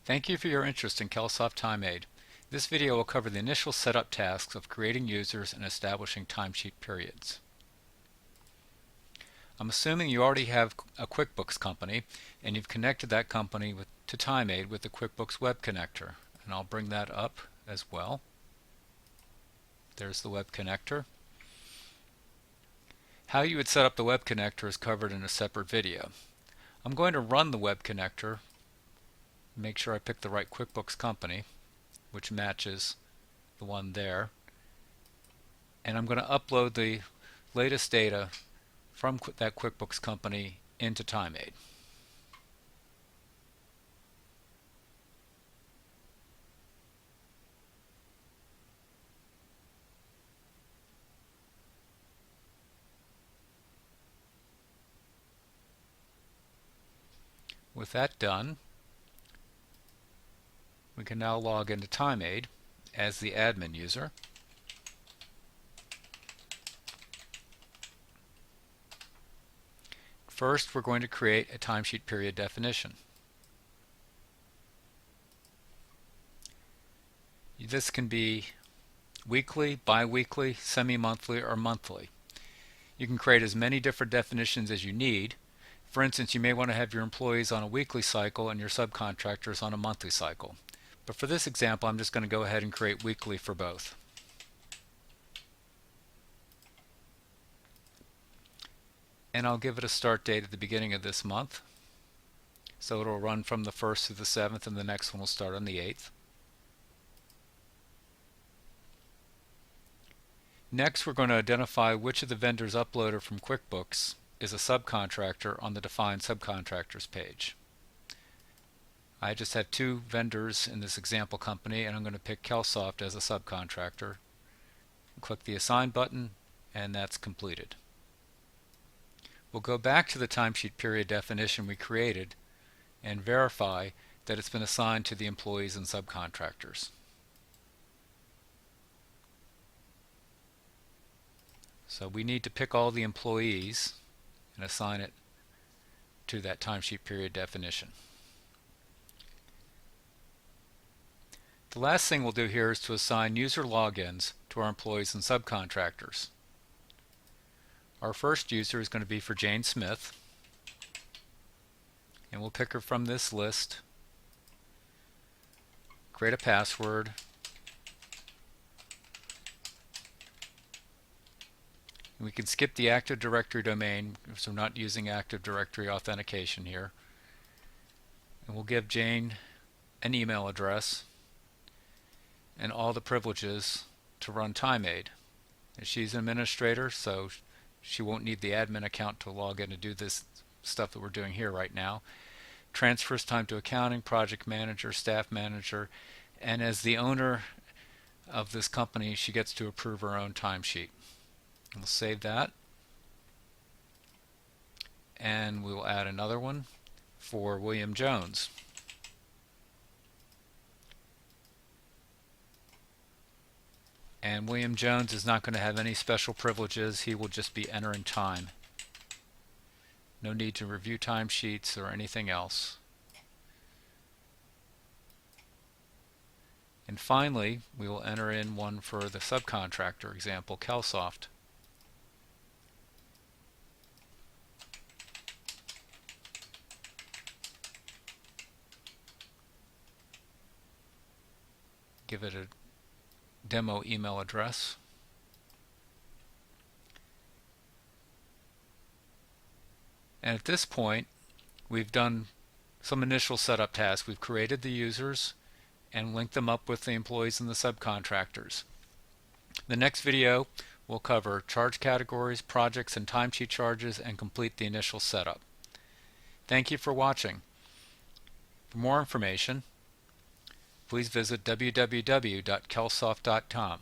Thank you for your interest in Kelsoft TimeAid. This video will cover the initial setup tasks of creating users and establishing timesheet periods. I'm assuming you already have a QuickBooks company and you've connected that company to TimeAid with the QuickBooks Web Connector. And I'll bring that up as well. There's the Web Connector. How you would set up the Web Connector is covered in a separate video. I'm going to run the Web Connector. Make sure I pick the right QuickBooks company, which matches the one there. And I'm going to upload the latest data from that QuickBooks company into TimeAid. With that done, we can now log into TimeAid as the admin user. First, we're going to create a timesheet period definition. This can be weekly, bi-weekly, semi-monthly, or monthly. You can create as many different definitions as you need. For instance, you may want to have your employees on a weekly cycle and your subcontractors on a monthly cycle. But for this example, I'm just going to go ahead and create weekly for both. And I'll give it a start date at the beginning of this month. So it'll run from the 1st to the 7th, and the next one will start on the 8th. Next, we're going to identify which of the vendors uploaded from QuickBooks is a subcontractor on the Define Subcontractors page. I just have two vendors in this example company, and I'm going to pick Kelsoft as a subcontractor. Click the Assign button, and that's completed. We'll go back to the timesheet period definition we created and verify that it's been assigned to the employees and subcontractors. So we need to pick all the employees and assign it to that timesheet period definition. The last thing we'll do here is to assign user logins to our employees and subcontractors. Our first user is going to be for Jane Smith, and we'll pick her from this list, create a password, and we can skip the Active Directory domain because we're not using Active Directory authentication here. And we'll give Jane an email address and all the privileges to run TimeAid. And she's an administrator, so she won't need the admin account to log in and do this stuff that we're doing here right now. Transfers time to accounting, project manager, staff manager, and as the owner of this company, she gets to approve her own timesheet. We'll save that, and we'll add another one for William Jones. And William Jones is not going to have any special privileges. He will just be entering time. No need to review timesheets or anything else. And finally, we will enter in one for the subcontractor example, Kelsoft. Give it a demo email address. And at this point, we've done some initial setup tasks. We've created the users and linked them up with the employees and the subcontractors. The next video will cover charge categories, projects, and timesheet charges, and complete the initial setup. Thank you for watching. For more information, please visit www.kelsoft.com.